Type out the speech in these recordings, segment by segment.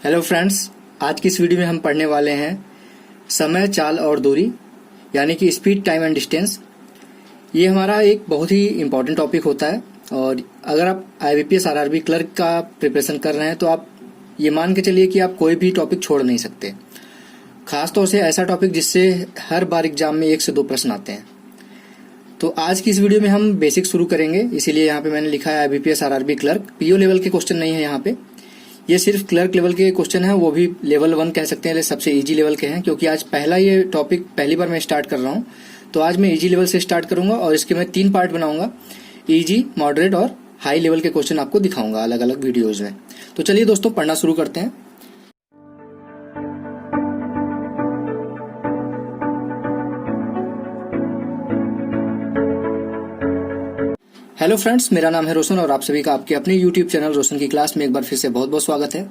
Hello friends, आज की इस वीडियो में हम पढ़ने वाले हैं समय, चाल और दूरी यानी कि स्पीड, टाइम एंड डिस्टेंस। ये हमारा एक बहुत ही इम्पोर्टेंट टॉपिक होता है और अगर आप आईबीपीएस आरआरबी क्लर्क का प्रिपरेशन कर रहे हैं तो आप ये मान के चलिए कि आप कोई भी टॉपिक छोड़ नहीं सकते। खासतौर से ऐसा टॉपिक जिससे हर बार एग्जाम में 1 से 2 प्रश्न आते हैं। तो आज की इस वीडियो में हम बेसिक शुरू करेंगे, इसीलिए यहाँ पे मैंने लिखा है IBPS RRB clerk. PO level के क्वेश्चन नहीं है यहाँ पे, ये सिर्फ क्लर्क लेवल के क्वेश्चन है, वो भी लेवल 1 कह सकते हैं, सबसे इजी लेवल के हैं। क्योंकि आज पहला ये टॉपिक पहली बार मैं स्टार्ट कर रहा हूँ, तो आज मैं इजी लेवल से स्टार्ट करूंगा और इसके मैं 3 पार्ट बनाऊंगा। इजी, मॉडरेट और हाई लेवल के क्वेश्चन आपको दिखाऊंगा अलग अलग वीडियोज में। तो चलिए दोस्तों, पढ़ना शुरू करते हैं। हेलो फ्रेंड्स, मेरा नाम है रोशन और आप सभी का आपके अपने यूट्यूब चैनल रोशन की क्लास में एक बार फिर से बहुत बहुत स्वागत है।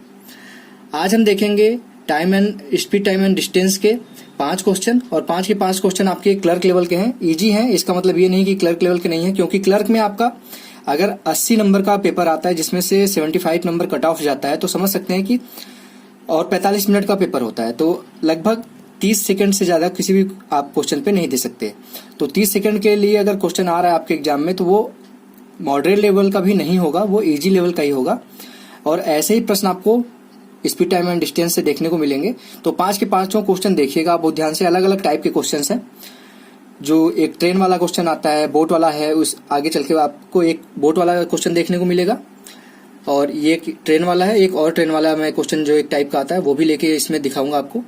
आज हम देखेंगे time and speed, time and distance के 5 क्वेश्चन और 5 के 5 क्वेश्चन आपके क्लर्क लेवल के हैं, इजी हैं। इसका मतलब ये नहीं कि क्लर्क लेवल के नहीं है, क्योंकि क्लर्क में आपका अगर 80 नंबर का पेपर आता है जिसमें से 75 नंबर कट ऑफ जाता है, तो समझ सकते हैं कि और 45 मिनट का पेपर होता है, तो लगभग 30 सेकंड से ज्यादा किसी भी आप क्वेश्चन पे नहीं दे सकते। तो 30 सेकंड के लिए अगर क्वेश्चन आ रहा है आपके एग्जाम में तो वो मॉडरेट लेवल का भी नहीं होगा, वो इजी लेवल का ही होगा। और ऐसे ही प्रश्न आपको स्पीड, टाइम एंड डिस्टेंस से देखने को मिलेंगे। तो 5 के 5 क्वेश्चन देखिएगा आप बहुत ध्यान से। अलग अलग टाइप के क्वेश्चन हैं, जो एक ट्रेन वाला क्वेश्चन आता है, बोट वाला है, उस आगे चल के आपको एक बोट वाला क्वेश्चन देखने को मिलेगा और ये ट्रेन वाला है, एक और ट्रेन वाला मैं क्वेश्चन जो एक टाइप का आता है वो भी लेके इसमें दिखाऊंगा आपको।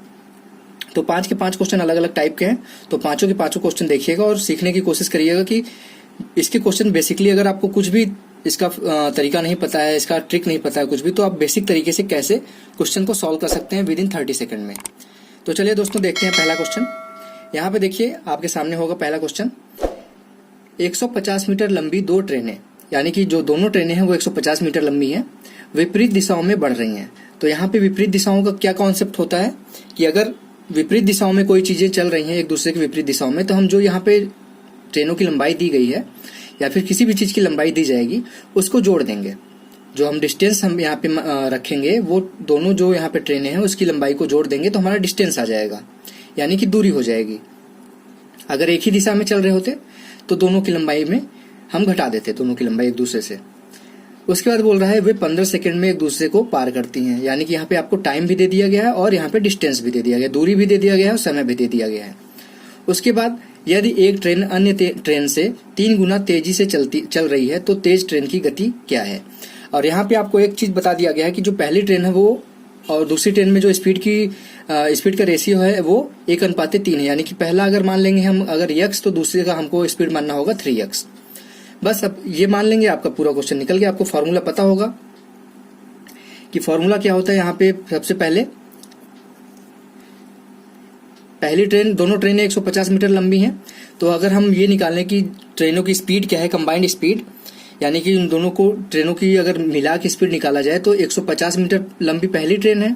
तो 5 के 5 क्वेश्चन अलग अलग टाइप के हैं, तो 5 के 5 क्वेश्चन देखिएगा और सीखने की कोशिश करिएगा कि इसके क्वेश्चन बेसिकली अगर आपको कुछ भी इसका तरीका नहीं पता है, इसका ट्रिक नहीं पता है कुछ भी, तो आप बेसिक तरीके से कैसे क्वेश्चन को सॉल्व कर सकते हैं विद इन 30 सेकंड में। तो चलिए दोस्तों, देखते हैं पहला क्वेश्चन। यहाँ पे देखिए आपके सामने होगा पहला क्वेश्चन। 150 मीटर लंबी 2 ट्रेनें, यानी कि जो दोनों ट्रेनें हैं वो 150 मीटर लंबी हैं, विपरीत दिशाओं में बढ़ रही हैं। तो यहाँ पे विपरीत दिशाओं का क्या कॉन्सेप्ट होता है कि अगर विपरीत दिशाओं में कोई चीजें चल रही हैं एक दूसरे की विपरीत दिशाओं में, तो हम जो यहाँ पे ट्रेनों की लंबाई दी गई है या फिर किसी भी चीज की लंबाई दी जाएगी उसको जोड़ देंगे। जो हम डिस्टेंस हम यहाँ पे रखेंगे वो दोनों जो यहाँ पे ट्रेनें हैं उसकी लंबाई को जोड़ देंगे तो हमारा डिस्टेंस आ जाएगा, यानी कि दूरी हो जाएगी। अगर एक ही दिशा में चल रहे होते तो दोनों की लंबाई में हम घटा देते, दोनों की लंबाई एक दूसरे से। उसके बाद बोल रहा है वे 15 सेकंड में एक दूसरे को पार करती हैं, यानी कि यहाँ पे आपको टाइम भी दे दिया गया है और यहाँ पे डिस्टेंस भी दे दिया गया, दूरी भी दे दिया गया है और समय भी दे दिया गया है। उसके बाद यदि एक ट्रेन अन्य ट्रेन से 3 गुना तेजी से चल रही है तो तेज ट्रेन की गति क्या है। और यहाँ पे आपको एक चीज बता दिया गया है कि जो पहली ट्रेन है वो और दूसरी ट्रेन में जो स्पीड का रेशियो है वो 1:3 है, यानी कि पहला अगर मान लेंगे हम अगर x तो दूसरे का हमको स्पीड मानना होगा 3x। बस अब ये मान लेंगे, आपका पूरा क्वेश्चन निकल गया। आपको फॉर्मूला पता होगा कि फॉर्मूला क्या होता है। यहाँ पे सबसे पहली ट्रेन, दोनों ट्रेनें 150 मीटर लंबी हैं, तो अगर हम ये निकालें कि ट्रेनों की स्पीड क्या है, कंबाइंड स्पीड, यानी कि इन दोनों को ट्रेनों की अगर मिला के स्पीड निकाला जाए तो 150 मीटर लंबी पहली ट्रेन है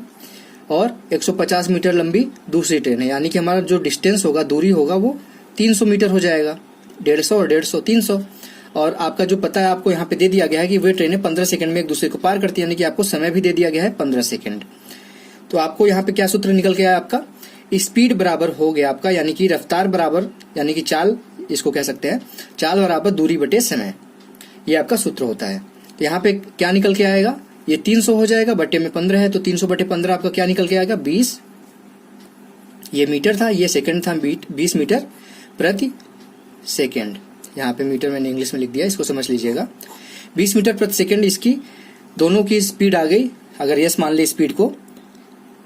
और 150 मीटर लंबी दूसरी ट्रेन है, यानी कि हमारा जो डिस्टेंस होगा, दूरी होगा, वो 300 मीटर हो जाएगा। 150 और 150 300। और आपका जो पता है आपको यहाँ पे दे दिया गया है कि वे ट्रेनें 15 सेकंड में एक दूसरे को पार करती है, यानी कि आपको समय भी दे दिया गया है 15 सेकंड। तो आपको यहाँ पे क्या सूत्र निकल गया है, आपका स्पीड बराबर हो गया आपका, यानी कि रफ्तार बराबर, यानी कि चाल इसको कह सकते हैं, चाल बराबर दूरी बटे समय, ये आपका सूत्र होता है। तो यहाँ पे क्या निकल के आएगा, ये 300 हो जाएगा, बटे में 15 है तो 300 बटे 15 आपका क्या निकल के आएगा, 20। ये मीटर था, ये सेकंड था, 20 मीटर प्रति सेकंड। यहाँ पे मीटर मैंने इंग्लिश में लिख दिया, इसको समझ लीजिएगा। 20 मीटर प्रति सेकंड इसकी दोनों की स्पीड आ गई। अगर यस मान ले स्पीड को,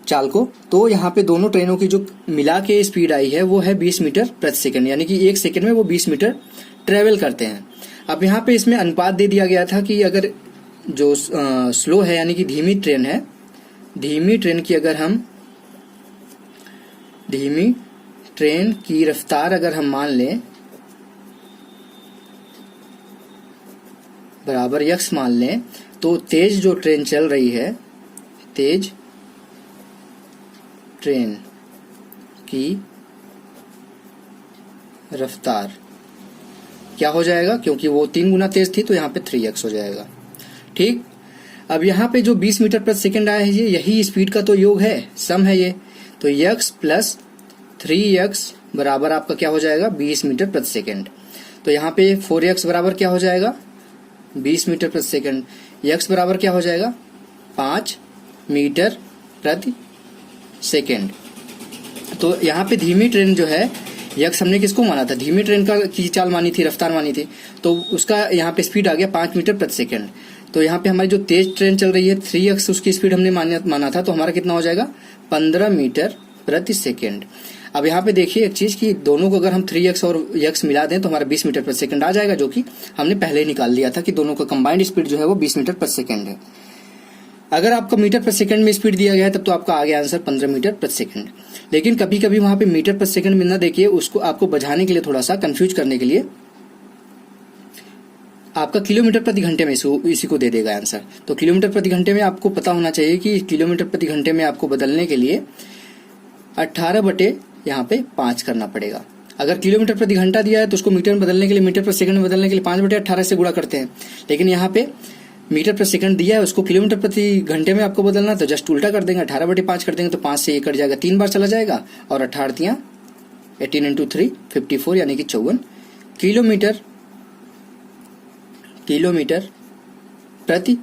चाल को, तो यहाँ पे दोनों ट्रेनों की जो मिला के स्पीड आई है वो है 20 मीटर प्रति सेकंड, यानी कि 1 सेकंड में वो 20 मीटर ट्रेवल करते हैं। अब यहाँ पे इसमें अनुपात दे दिया गया था कि अगर जो स्लो है यानी कि धीमी ट्रेन है, धीमी ट्रेन की अगर हम धीमी ट्रेन की रफ्तार अगर हम मान लें बराबर x मान लें, तो तेज जो ट्रेन चल रही है, तेज ट्रेन की रफ्तार क्या हो जाएगा, क्योंकि वो 3 गुना तेज थी तो यहाँ पे 3x हो जाएगा। ठीक। अब यहाँ पे जो 20 मीटर प्रति सेकंड आया है यही स्पीड का तो योग है, सम है ये। तो x प्लस 3x बराबर आपका क्या हो जाएगा 20 मीटर प्रति सेकंड। तो यहाँ पे 4x बराबर क्या हो जाएगा 20 मीटर प्रति सेकंड, x बराबर क्या हो जाएगा 5 मीटर प्रति सेकंड। तो यहाँ पे धीमी ट्रेन जो है यक्स हमने किसको माना था, धीमी ट्रेन की चाल मानी थी, रफ्तार मानी थी, तो उसका यहाँ पे स्पीड आ गया 5 मीटर प्रति सेकंड। तो यहाँ पे हमारी जो तेज ट्रेन चल रही है 3x उसकी स्पीड हमने माना था, तो हमारा कितना हो जाएगा 15 मीटर प्रति सेकंड। अब यहाँ पे देखिए एक चीज कि दोनों को अगर हम 3x और x मिला दें तो हमारा 20 मीटर प्रति सेकंड आ जाएगा, जो कि हमने पहले ही निकाल लिया था कि दोनों का कंबाइंड स्पीड जो है वो 20 मीटर प्रति सेकंड है। अगर आपका मीटर प्रति सेकंड में स्पीड दिया गया है तब तो आपका आ गया आंसर 15 मीटर प्रति सेकंड। लेकिन कभी कभी वहां पे मीटर प्रति सेकंड में ना देखिए, उसको आपको बझाने के लिए, थोड़ा सा कंफ्यूज करने के लिए आपका किलोमीटर प्रति घंटे में इसी को दे देगा आंसर। तो किलोमीटर प्रति घंटे में आपको पता होना चाहिए कि किलोमीटर प्रति घंटे में आपको बदलने के लिए 18 बटे यहाँ पे 5 करना पड़ेगा। अगर किलोमीटर प्रति घंटा दिया है तो उसको मीटर में बदलने के लिए, मीटर प्रति सेकंड में बदलने के लिए 5 बटे 18 से गुणा करते हैं। लेकिन यहाँ पे मीटर प्रति सेकंड दिया है, उसको किलोमीटर प्रति घंटे में आपको बदलना, तो जस्ट उल्टा कर देंगे, 18 बटे 5 कर देंगे तो 5 से ये कट जाएगा, 3 बार चला जाएगा और 18 18 इंटू 3 54 यानी कि 54 किलोमीटर प्रति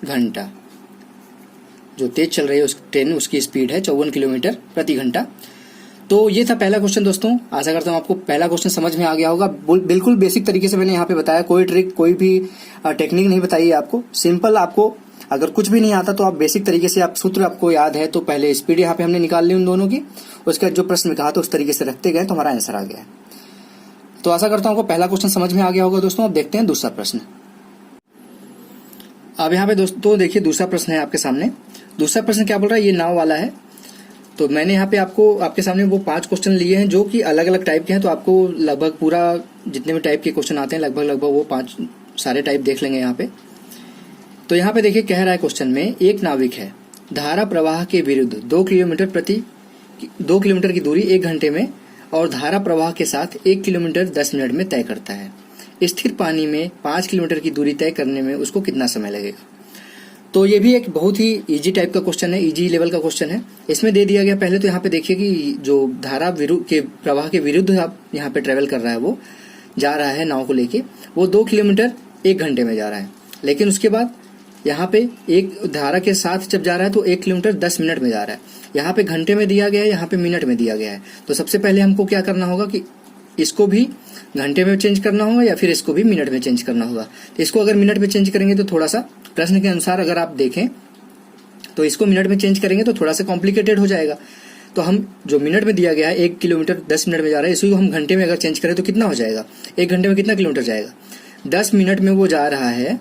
घंटा। जो तेज चल रही है उस ट्रेन उसकी स्पीड है 54 किलोमीटर प्रति घंटा। तो ये था पहला क्वेश्चन दोस्तों। आशा करता हूँ आपको पहला क्वेश्चन समझ में आ गया होगा। बिल्कुल बेसिक तरीके से मैंने यहाँ पे बताया, कोई ट्रिक कोई भी टेक्निक नहीं बताई है आपको। सिंपल, आपको अगर कुछ भी नहीं आता तो आप बेसिक तरीके से, आप सूत्र आपको याद है तो पहले स्पीड यहाँ पे हमने निकाल ली उन दोनों की, उसका जो प्रश्न में कहा तो उस तरीके से रखते गए तो हमारा आंसर आ गया है। तो आशा करता हूँ आपको पहला क्वेश्चन समझ में आ गया होगा दोस्तों। अब देखते हैं दूसरा प्रश्न। अब यहाँ पे दोस्तों देखिए दूसरा प्रश्न है आपके सामने। दूसरा प्रश्न क्या बोल रहा है, ये नाव वाला है। तो मैंने यहाँ पे आपके सामने वो 5 क्वेश्चन लिए हैं जो कि अलग अलग टाइप के हैं। तो आपको लगभग पूरा जितने भी टाइप के क्वेश्चन आते हैं लगभग वो 5 सारे टाइप देख लेंगे यहाँ पे। तो यहाँ पे देखिए कह रहा है क्वेश्चन में, एक नाविक है, धारा प्रवाह के विरुद्ध 2 किलोमीटर की दूरी 1 घंटे में और धारा प्रवाह के साथ 1 किलोमीटर 10 मिनट में तय करता है। स्थिर पानी में 5 किलोमीटर की दूरी तय करने में उसको कितना समय लगेगा। तो ये भी एक बहुत ही इजी टाइप का क्वेश्चन है, इजी लेवल का क्वेश्चन है। इसमें दे दिया गया, पहले तो यहाँ पे देखिए कि जो धारा के प्रवाह के विरुद्ध आप यहाँ पे ट्रेवल कर रहा है, वो जा रहा है नाव को लेके, वो 2 किलोमीटर 1 घंटे में जा रहा है। लेकिन उसके बाद यहाँ पे एक धारा के साथ जब जा रहा है तो 1 किलोमीटर 10 मिनट में जा रहा है। यहाँ पे घंटे में दिया गया है, यहाँ पे मिनट में दिया गया है। तो सबसे पहले हमको क्या करना होगा कि इसको भी घंटे में चेंज करना होगा या फिर इसको भी मिनट में चेंज करना होगा। तो इसको अगर मिनट में चेंज करेंगे तो थोड़ा सा प्रश्न के अनुसार अगर आप देखें तो इसको मिनट में चेंज करेंगे तो थोड़ा सा कॉम्प्लिकेटेड हो जाएगा। तो हम जो मिनट में दिया गया है 1 किलोमीटर 10 मिनट में जा रहा है, इसी को हम घंटे में अगर चेंज करें तो कितना हो जाएगा, 1 घंटे में कितना किलोमीटर जाएगा, 10 मिनट में वो जा रहा है।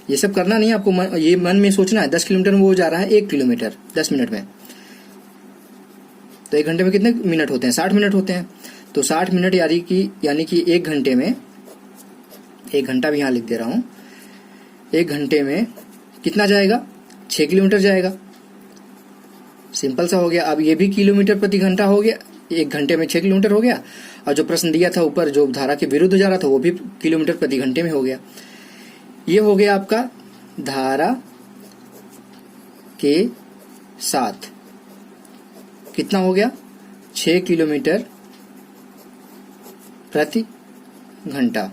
ये सब करना नहीं आपको, ये मन में सोचना है, 10 किलोमीटर में वो जा रहा है 1 किलोमीटर 10 मिनट में। तो 1 घंटे में कितने मिनट होते हैं, 60 मिनट होते हैं। तो 60 मिनट यानी कि 1 घंटे में, 1 घंटा भी यहाँ लिख दे रहा हूँ, 1 घंटे में कितना जाएगा, 6 किलोमीटर जाएगा। सिंपल सा हो गया। अब ये भी किलोमीटर प्रति घंटा हो गया, 1 घंटे में 6 किलोमीटर हो गया। और जो प्रश्न दिया था ऊपर जो धारा के विरुद्ध जा रहा था वो भी किलोमीटर प्रति घंटे में हो गया। ये हो गया आपका धारा के साथ कितना हो गया, 6 किलोमीटर प्रति घंटा।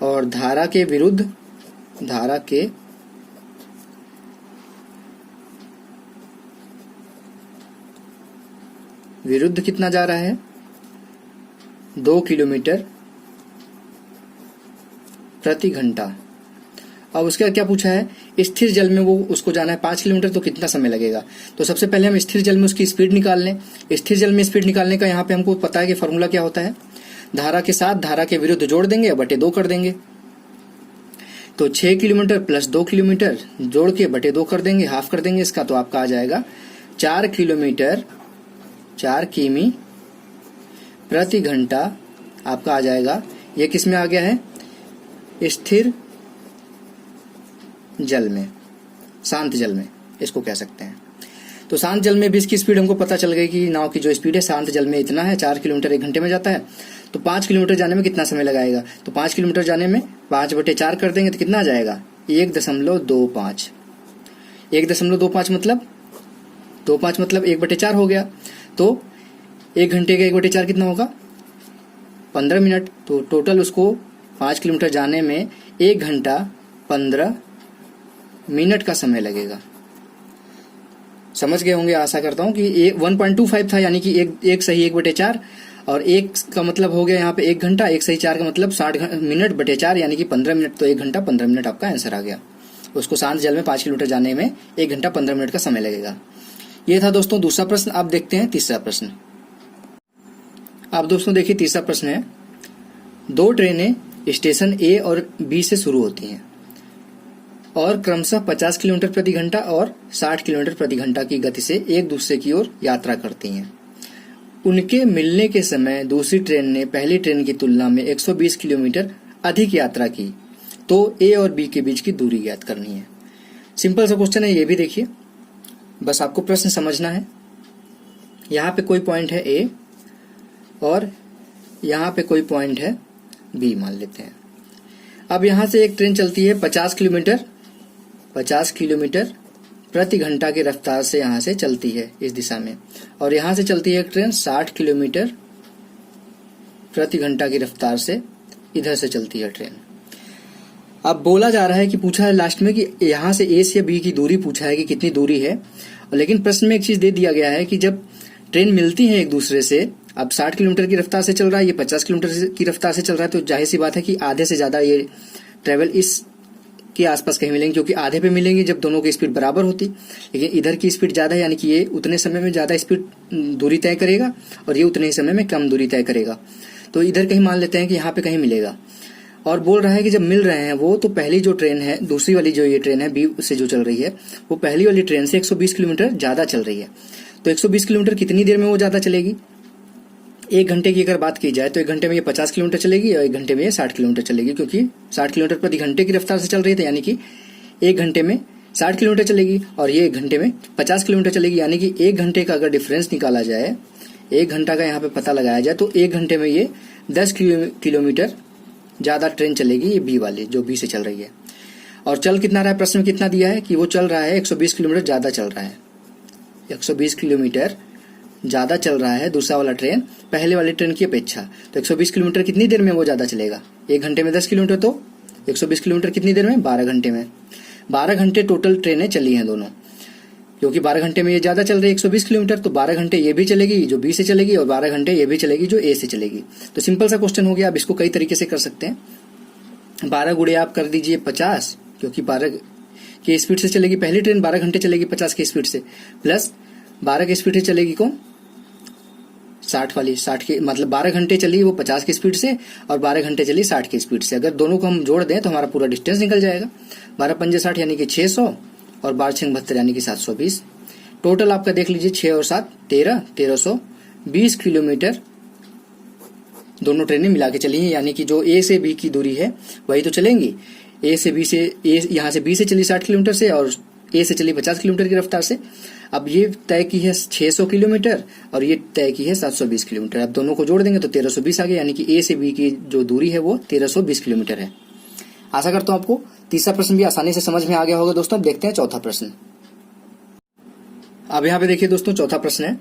और धारा के विरुद्ध कितना जा रहा है, 2 किलोमीटर प्रति घंटा। अब उसका क्या पूछा है, स्थिर जल में वो उसको जाना है 5 किलोमीटर, तो कितना समय लगेगा। तो सबसे पहले हम स्थिर जल में उसकी स्पीड निकाल लें। स्थिर जल में स्पीड निकालने का यहाँ पे हमको पता है कि फॉर्मूला क्या होता है, धारा के साथ धारा के विरुद्ध जोड़ देंगे, बटे 2 कर देंगे। तो 6 किलोमीटर प्लस 2 किलोमीटर जोड़ के बटे 2 कर देंगे, हाफ कर देंगे इसका, तो आपका आ जाएगा 4 किलोमीटर 4 किमी प्रति घंटा आपका आ जाएगा। ये किस में आ गया है, स्थिर जल में, शांत जल में इसको कह सकते हैं। तो शांत जल में भी इसकी स्पीड हमको पता चल गई कि नाव की जो स्पीड है शांत जल में इतना है, 4 किलोमीटर 1 घंटे में जाता है। तो 5 किलोमीटर जाने में कितना समय लगाएगा, तो 5 किलोमीटर जाने में 5/4 कर देंगे तो कितना आ जाएगा 1.25। 1.25 मतलब 1/4 हो गया। तो 1 घंटे का 1/4 कितना होगा 15 मिनट। तो टोटल उसको 5 किलोमीटर जाने में 1 घंटा 15 मिनट का समय लगेगा। समझ गए होंगे आशा करता हूं कि 1.25 था, यानी कि एक सही 1/4 और 1 का मतलब हो गया यहाँ पे 1 घंटा, 1 सही 4 का मतलब 60 मिनट बटे 4 यानी कि 15 मिनट। तो 1 घंटा 15 मिनट आपका आंसर आ गया। उसको शांत जल में 5 किलोमीटर जाने में 1 घंटा 15 मिनट का समय लगेगा। ये था दोस्तों दूसरा प्रश्न। आप देखते हैं तीसरा प्रश्न। आप दोस्तों देखिए तीसरा प्रश्न है, 2 ट्रेनें स्टेशन ए और बी से शुरू होती हैं और क्रमशः 50 किलोमीटर प्रति घंटा और 60 किलोमीटर प्रति घंटा की गति से एक दूसरे की ओर यात्रा करती हैं। उनके मिलने के समय दूसरी ट्रेन ने पहली ट्रेन की तुलना में 120 किलोमीटर अधिक यात्रा की, तो ए और बी के बीच की दूरी ज्ञात करनी है। सिंपल सा क्वेश्चन है, ये भी देखिए, बस आपको प्रश्न समझना है। यहाँ पे कोई पॉइंट है ए और यहाँ पे कोई पॉइंट है बी मान लेते हैं। अब यहाँ से एक ट्रेन चलती है 50 किलोमीटर प्रति घंटा की रफ्तार से यहाँ से चलती है इस दिशा में, और यहाँ से चलती है एक ट्रेन 60 किलोमीटर प्रति घंटा की रफ्तार से इधर से चलती है ट्रेन। अब बोला जा रहा है कि पूछा है लास्ट में कि यहाँ से ए से बी की दूरी पूछा है कि कितनी दूरी है, लेकिन प्रश्न में एक चीज दे दिया गया है कि जब ट्रेन मिलती है एक दूसरे से, अब 60 किलोमीटर की रफ्तार से चल रहा है, ये 50 किलोमीटर की रफ्तार से चल रहा है, तो जाहिर सी बात है कि आधे से ज्यादा ये ट्रेवल इस के आसपास कहीं मिलेंगे, क्योंकि आधे पे मिलेंगे जब दोनों की स्पीड बराबर होती। लेकिन इधर की स्पीड ज्यादा है, यानी कि ये उतने समय में ज्यादा स्पीड दूरी तय करेगा और ये उतने ही समय में कम दूरी तय करेगा। तो इधर कहीं मान लेते हैं कि यहाँ पे कहीं मिलेगा। और बोल रहा है कि जब मिल रहे हैं वो, तो पहली जो ट्रेन है, दूसरी वाली जो ये ट्रेन है बी से जो चल रही है, वो पहली वाली ट्रेन से 120 किलोमीटर ज्यादा चल रही है। तो 120 किलोमीटर कितनी देर में वो ज्यादा चलेगी, 1 घंटे की अगर बात की जाए तो 1 घंटे में ये 50 किलोमीटर चलेगी और 1 घंटे में ये 60 किलोमीटर चलेगी, क्योंकि 60 किलोमीटर प्रति घंटे की रफ्तार से चल रही है, यानी कि 1 घंटे में 60 किलोमीटर चलेगी और ये 1 घंटे में 50 किलोमीटर चलेगी। यानी कि 1 घंटे का अगर डिफरेंस निकाला जाए, 1 घंटा का यहाँ पे पता लगाया जाए, तो 1 घंटे में ये 10 किलोमीटर ज्यादा ट्रेन चलेगी, ये बी वाली जो बी से चल रही है। और चल कितना रहा है, प्रश्न में कितना दिया है कि वो चल रहा है 120 किलोमीटर ज्यादा चल रहा है, 120 किलोमीटर ज्यादा चल रहा है दूसरा वाला ट्रेन पहले वाली ट्रेन की अपेक्षा। तो 120 किलोमीटर कितनी देर में वो ज्यादा चलेगा, 1 घंटे में 10 किलोमीटर, तो 120 किलोमीटर कितनी देर में, 12 घंटे में। 12 घंटे टोटल ट्रेनें चली हैं दोनों, क्योंकि 12 घंटे में ये ज्यादा चल रही है 120 किलोमीटर, तो 12 घंटे ये भी चलेगी जो बी से चलेगी और 12 घंटे ये भी चलेगी जो ए से चलेगी। तो सिंपल सा क्वेश्चन हो गया। अब इसको कई तरीके से कर सकते हैं। 12 गुणे आप कर दीजिए 50, क्योंकि 12 की स्पीड से चलेगी पहली ट्रेन, 12 घंटे चलेगी 50 की स्पीड से, प्लस 12 की स्पीड से चलेगी कौन, 60 वाली, 60 की मतलब 12 घंटे चली वो 50 की स्पीड से और 12 घंटे चली 60 की स्पीड से। अगर दोनों को हम जोड़ दें तो हमारा पूरा डिस्टेंस निकल जाएगा। 12 पंजे 60 यानी कि 600 और 12 छंग 72 यानी कि 720। टोटल आपका देख लीजिए 6 और 7 13, 1320 किलोमीटर दोनों ट्रेनें मिला के चली हैं। यानी कि जो ए से बी की दूरी है वही तो चलेंगी। ए से बी से, ए यहाँ से बी से चली 60 किलोमीटर से और ए से चली 50 किलोमीटर की रफ्तार से। अब ये तय की है 600 किलोमीटर और ये तय की है 720 किलोमीटर। अब दोनों को जोड़ देंगे तो 1320 आ गया, यानी कि ए से बी की जो दूरी है वो 1320 किलोमीटर है। आशा करता हूं आपको तीसरा प्रश्न भी आसानी से समझ में आ गया होगा। दोस्तों अब देखते हैं चौथा प्रश्न। अब यहाँ पे देखिए दोस्तों, चौथा प्रश्न है,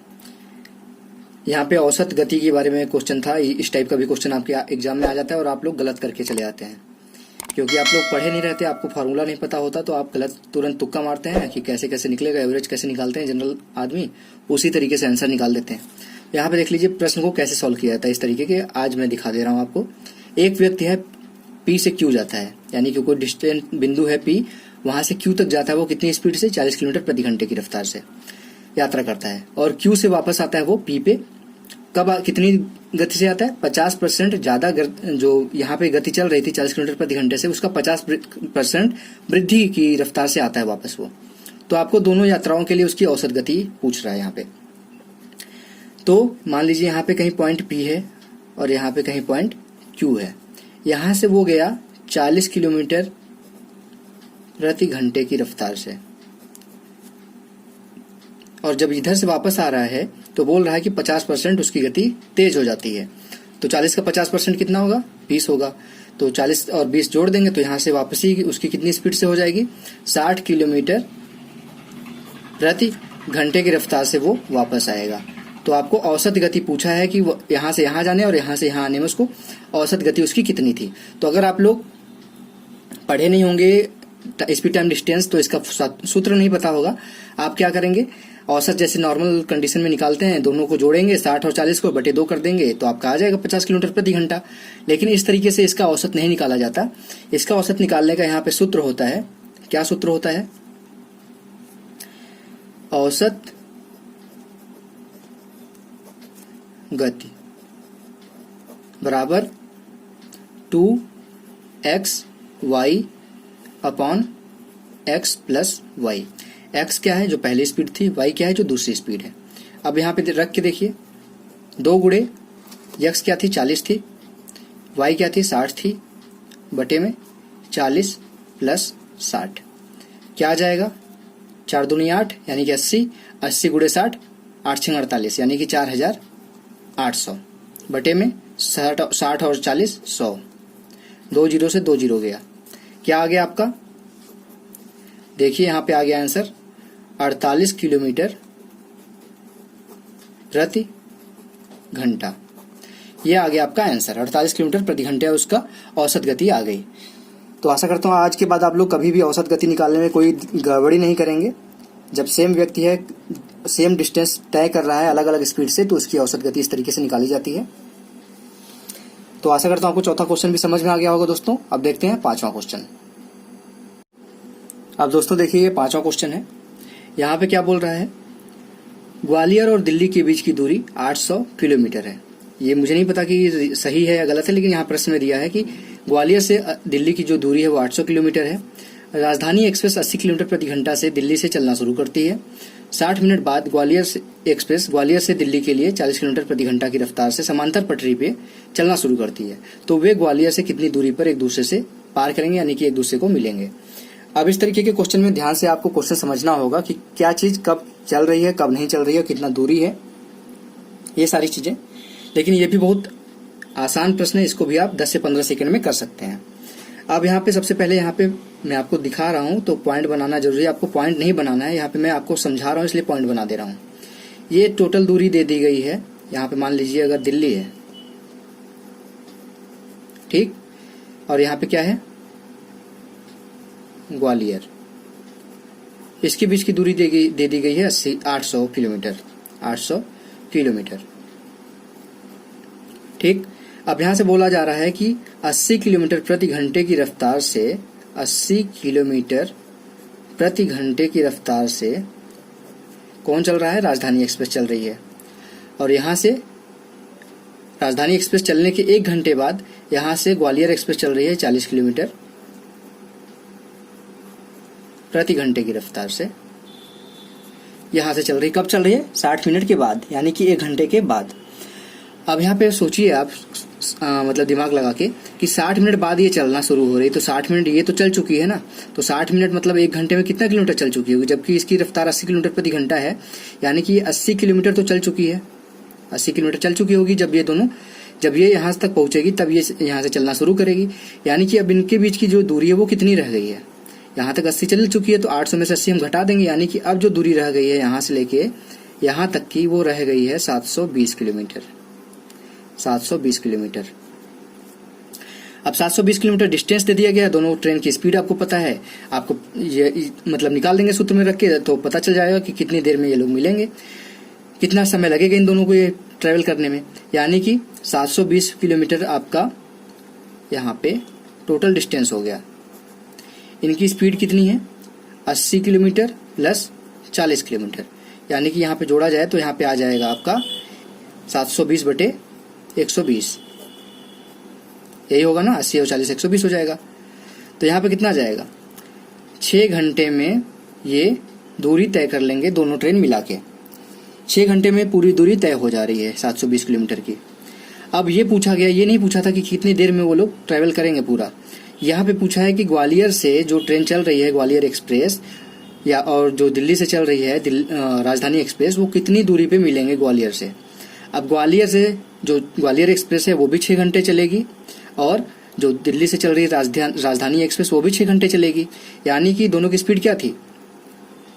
यहाँ पे औसत गति के बारे में क्वेश्चन था। इस टाइप का भी क्वेश्चन आपके एग्जाम में आ जाता है और आप लोग गलत करके चले आते हैं, क्योंकि आप लोग पढ़े नहीं रहते, आपको फार्मूला नहीं पता होता, तो आप गलत तुरंत तुक्का मारते हैं कि कैसे कैसे निकलेगा, एवरेज कैसे निकालते हैं जनरल आदमी, उसी तरीके से आंसर निकाल देते हैं। यहाँ पे देख लीजिए प्रश्न को कैसे सॉल्व किया जाता है। इस तरीके के आज मैं दिखा दे रहा हूँ आपको। एक व्यक्ति है पी से क्यू जाता है, यानी कि कोई डिस्टेंस बिंदु है पी, वहां से क्यू तक जाता है वो कितनी स्पीड से, 40 किलोमीटर प्रति घंटे की रफ्तार से यात्रा करता है। और क्यू से वापस आता है वो पी पे, कब कितनी गति से आता है, 50% ज्यादा जो यहाँ पे गति चल रही थी 40 किलोमीटर प्रति घंटे से, उसका 50% वृद्धि की रफ्तार से आता है वापस वो। तो आपको दोनों यात्राओं के लिए उसकी औसत गति पूछ रहा है यहाँ पे। तो मान लीजिए यहाँ पे कहीं पॉइंट पी है और यहाँ पे कहीं पॉइंट क्यू है। यहाँ से वो गया 40 किलोमीटर प्रति घंटे की रफ्तार से, और जब इधर से वापस आ रहा है तो बोल रहा है कि 50% उसकी गति तेज हो जाती है। तो 40 का 50% कितना होगा, 20 होगा। तो 40 और 20 जोड़ देंगे तो यहाँ से वापसी उसकी कितनी स्पीड से हो जाएगी, 60 किलोमीटर प्रति घंटे की रफ्तार से वो वापस आएगा। तो आपको औसत गति पूछा है कि वो यहाँ से यहाँ जाने और यहाँ से यहाँ आने में उसको औसत गति उसकी कितनी थी। तो अगर आप लोग पढ़े नहीं होंगे स्पीड टाइम डिस्टेंस तो इसका सूत्र नहीं पता होगा, आप क्या करेंगे, औसत जैसे नॉर्मल कंडीशन में निकालते हैं, दोनों को जोड़ेंगे 60 और 40 को बटे 2 कर देंगे तो आपका आ जाएगा 50 किलोमीटर प्रति घंटा। लेकिन इस तरीके से इसका औसत नहीं निकाला जाता। इसका औसत निकालने का यहाँ पे सूत्र होता है, क्या सूत्र होता है, औसत गति बराबर 2xy upon x plus Y. x क्या है, जो पहली स्पीड थी, y क्या है, जो दूसरी स्पीड है। अब यहाँ पे रख के देखिए, 2 गुणे x क्या थी, 40 थी, y क्या थी, 60 थी, बटे में 40 प्लस 60 क्या आ जाएगा, 4 दूनी 8 यानी कि 80, 80 गुणे 60, 8 छंग 48 यानी कि 4800 बटे में 60 और 40 100, 2 जीरो से 2 जीरो गया, क्या आ गया आपका, देखिए यहाँ पे आ गया आंसर 48 किलोमीटर प्रति घंटा। ये आ गया आपका आंसर, 48 किलोमीटर प्रति घंटे उसका औसत गति आ गई। तो आशा करता हूँ आज के बाद आप लोग कभी भी औसत गति निकालने में कोई गड़बड़ी नहीं करेंगे। जब सेम व्यक्ति है, सेम डिस्टेंस तय कर रहा है अलग अलग स्पीड से, तो उसकी औसत गति इस तरीके से निकाली जाती है। तो आशा करता हूँ आपको चौथा क्वेश्चन भी समझ में आ गया होगा दोस्तों। अब देखते हैं पांचवा क्वेश्चन। अब दोस्तों देखिए, ये पांचवा क्वेश्चन है। यहाँ पे क्या बोल रहा है, ग्वालियर और दिल्ली के बीच की दूरी 800 किलोमीटर है। ये मुझे नहीं पता कि सही है या गलत है, लेकिन यहाँ प्रश्न में दिया है कि ग्वालियर से दिल्ली की जो दूरी है वो 800 किलोमीटर है। राजधानी एक्सप्रेस 80 किलोमीटर प्रति घंटा से दिल्ली से चलना शुरू करती है। 60 मिनट बाद एक्सप्रेस ग्वालियर से दिल्ली के लिए 40 किलोमीटर प्रति घंटा की रफ्तार से समांतर पटरी पे चलना शुरू करती है। तो वे ग्वालियर से कितनी दूरी पर एक दूसरे से पार करेंगे, यानी कि एक दूसरे को मिलेंगे। अब इस तरीके के क्वेश्चन में ध्यान से आपको क्वेश्चन समझना होगा कि क्या चीज कब चल रही है, कब नहीं चल रही है, कितना दूरी है, ये सारी चीजें। लेकिन ये भी बहुत आसान प्रश्न है, इसको भी आप 10 से 15 सेकंड में कर सकते हैं। अब यहाँ पे सबसे पहले यहाँ पे मैं आपको दिखा रहा हूँ तो पॉइंट बनाना जरूरी है। आपको पॉइंट नहीं बनाना है, यहाँ पे मैं आपको समझा रहा हूँ इसलिए पॉइंट बना दे रहा हूँ। ये टोटल दूरी दे दी गई है। यहाँ पे मान लीजिए अगर दिल्ली है, ठीक, और यहाँ पे क्या है, ग्वालियर, इसके बीच की दूरी दे दी गई है 800 किलोमीटर, 800 किलोमीटर, ठीक। अब यहां से बोला जा रहा है कि 80 किलोमीटर प्रति घंटे की रफ्तार से 80 किलोमीटर प्रति घंटे की रफ्तार से कौन चल रहा है, राजधानी एक्सप्रेस चल रही है। और यहां से राजधानी एक्सप्रेस चलने के 1 घंटे बाद यहां से ग्वालियर एक्सप्रेस चल रही है 40 किलोमीटर प्रति घंटे की रफ्तार से। यहां से चल रही, कब चल रही है, 60 मिनट के बाद, यानी कि 1 घंटे के बाद। अब यहाँ पे सोचिए आप मतलब दिमाग लगा के कि 60 मिनट बाद ये चलना शुरू हो रही, तो 60 मिनट ये तो चल चुकी है ना, तो 60 मिनट मतलब 1 घंटे में कितना किलोमीटर चल चुकी होगी, जबकि इसकी रफ्तार 80 किलोमीटर प्रति घंटा है, यानी कि 80 किलोमीटर तो चल चुकी है, 80 किलोमीटर चल चुकी होगी। जब ये यहाँ तक पहुंचेगी तब ये यहाँ से चलना शुरू करेगी, यानी कि अब इनके बीच की जो दूरी है वो कितनी रह गई है, यहाँ तक 80 चल चुकी है, तो 800 में से 80 हम घटा देंगे, यानी कि अब जो दूरी रह गई है यहाँ से लेके यहाँ तक की वो रह गई है 720 किलोमीटर, 720 किलोमीटर। अब 720 किलोमीटर डिस्टेंस दे दिया गया, दोनों ट्रेन की स्पीड आपको पता है, आपको ये मतलब निकाल देंगे सूत्र में रख के, तो पता चल जाएगा कि कितनी देर में ये लोग मिलेंगे, कितना समय लगेगा इन दोनों को ये ट्रेवल करने में। यानी कि 720 किलोमीटर आपका यहाँ पे टोटल डिस्टेंस हो गया। इनकी स्पीड कितनी है, 80 किलोमीटर प्लस 40 किलोमीटर, यानी कि यहाँ पे जोड़ा जाए तो यहाँ पे आ जाएगा आपका 720 बटे 120, यही होगा ना, 80 और 40 120 हो जाएगा। तो यहाँ पे कितना जाएगा, 6 घंटे में ये दूरी तय कर लेंगे दोनों ट्रेन मिला के। 6 घंटे में पूरी दूरी तय हो जा रही है 720 किलोमीटर की। अब ये पूछा गया, ये नहीं पूछा था कि कितनी देर में वो लोग ट्रेवल करेंगे पूरा, यहाँ पे पूछा है कि ग्वालियर से जो ट्रेन चल रही है ग्वालियर एक्सप्रेस या और जो दिल्ली से चल रही है राजधानी एक्सप्रेस, वो कितनी दूरी पे मिलेंगे ग्वालियर से। अब ग्वालियर से जो ग्वालियर एक्सप्रेस है वो भी 6 घंटे चलेगी, और जो दिल्ली से चल रही राजधानी एक्सप्रेस वो भी 6 घंटे चलेगी। यानी कि दोनों की स्पीड क्या थी,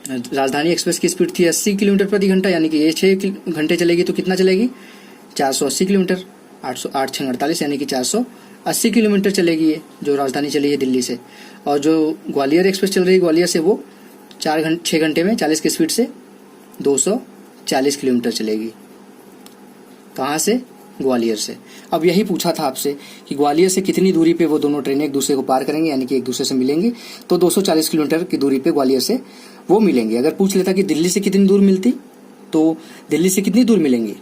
राजधानी एक्सप्रेस की स्पीड थी 80 किलोमीटर प्रति घंटा, यानी कि ये 6 घंटे चलेगी तो कितना चलेगी, 480 किलोमीटर, 8 6 48 यानी कि 480 किलोमीटर चलेगी ये जो राजधानी चली है दिल्ली से। और जो ग्वालियर एक्सप्रेस चल रही है ग्वालियर से वो 6 घंटे में 40 की स्पीड से 240 किलोमीटर चलेगी। कहाँ से, ग्वालियर से। अब यही पूछा था आपसे कि ग्वालियर से कितनी दूरी पे वो दोनों ट्रेनें एक दूसरे को पार करेंगे, यानी कि एक दूसरे से मिलेंगी, तो 240 किलोमीटर की दूरी पे ग्वालियर से वो मिलेंगे। अगर पूछ लेता कि दिल्ली से कितनी दूर मिलती, तो दिल्ली से कितनी दूर मिलेंगी,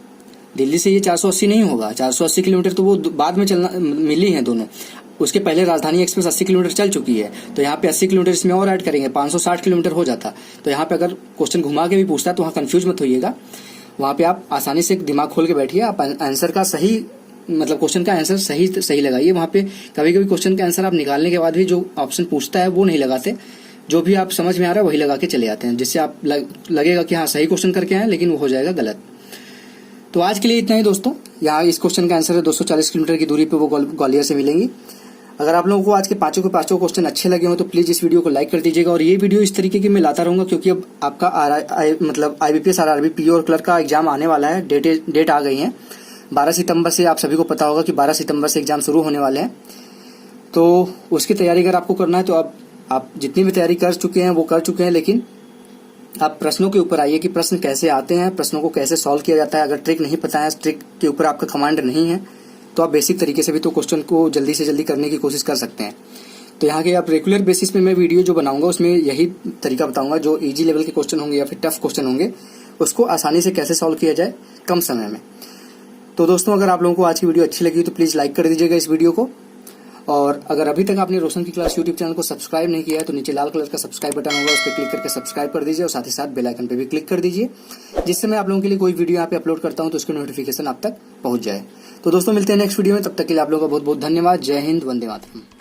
दिल्ली से ये 480 नहीं होगा, 480 किलोमीटर तो वो बाद में चलना मिली हैं दोनों। उसके पहले राजधानी एक्सप्रेस 80 किलोमीटर चल चुकी है, तो यहाँ पे 80 किलोमीटर इसमें और ऐड करेंगे, 560 किलोमीटर हो जाता। तो यहाँ पे अगर क्वेश्चन घुमा के भी पूछता है तो वहाँ कंफ्यूज मत होइएगा, वहाँ पे आप आसानी से दिमाग खोल के बैठिए, आप आंसर का सही मतलब क्वेश्चन का आंसर सही लगाइए। वहाँ पे कभी कभी क्वेश्चन का आंसर आप निकालने के बाद भी जो ऑप्शन पूछता है वो नहीं लगाते, जो भी आप समझ में आ रहा है वही लगा के चले आते हैं, जिससे आप लगेगा कि हाँ सही क्वेश्चन करके आए, लेकिन वो हो जाएगा गलत। तो आज के लिए इतना ही दोस्तों। यहाँ इस क्वेश्चन का आंसर है 240 किलोमीटर की दूरी पे वो ग्वालियर से मिलेंगी। अगर आप लोगों को आज के पांचों के पांचों क्वेश्चन अच्छे लगे हो तो प्लीज इस वीडियो को लाइक कर दीजिएगा, और ये वीडियो इस तरीके की मैं लाता रहूंगा क्योंकि अब आपका मतलब IBPS RRB PO और क्लर्क का एग्जाम आने वाला है। डेट आ गई है 12 सितंबर से। आप सभी को पता होगा कि 12 सितंबर से एग्जाम शुरू होने वाले हैं, तो उसकी तैयारी अगर आपको करना है तो आप जितनी भी तैयारी कर चुके हैं वो कर चुके हैं, लेकिन आप प्रश्नों के ऊपर आइए कि प्रश्न कैसे आते हैं, प्रश्नों को कैसे सॉल्व किया जाता है। अगर ट्रिक नहीं पता है, ट्रिक के ऊपर आपका कमांड नहीं है, तो आप बेसिक तरीके से भी तो क्वेश्चन को जल्दी से जल्दी करने की कोशिश कर सकते हैं। तो यहाँ के आप रेगुलर बेसिस पे मैं वीडियो जो बनाऊंगा उसमें यही तरीका बताऊंगा, जो इजी लेवल के क्वेश्चन होंगे या फिर टफ क्वेश्चन होंगे उसको आसानी से कैसे सॉल्व किया जाए कम समय में। तो दोस्तों अगर आप लोगों को आज की वीडियो अच्छी लगी तो प्लीज लाइक कर दीजिएगा इस वीडियो को, और अगर अभी तक आपने रोशन की क्लास यूट्यूब चैनल को सब्सक्राइब नहीं किया है तो नीचे लाल कलर का सब्सक्राइब बटन होगा, उस पर क्लिक करके सब्सक्राइब कर दीजिए, और साथ ही साथ बेल आइकन पे भी क्लिक कर दीजिए, जिससे मैं आप लोगों के लिए कोई वीडियो यहाँ पे अपलोड करता हूँ तो उसकी नोटिफिकेशन आप तक पहुंच जाए। तो दोस्तों मिलते हैं नेक्स्ट वीडियो में, तब तक के लिए आप लोगों का बहुत बहुत धन्यवाद। जय हिंद, वंदे मातरम।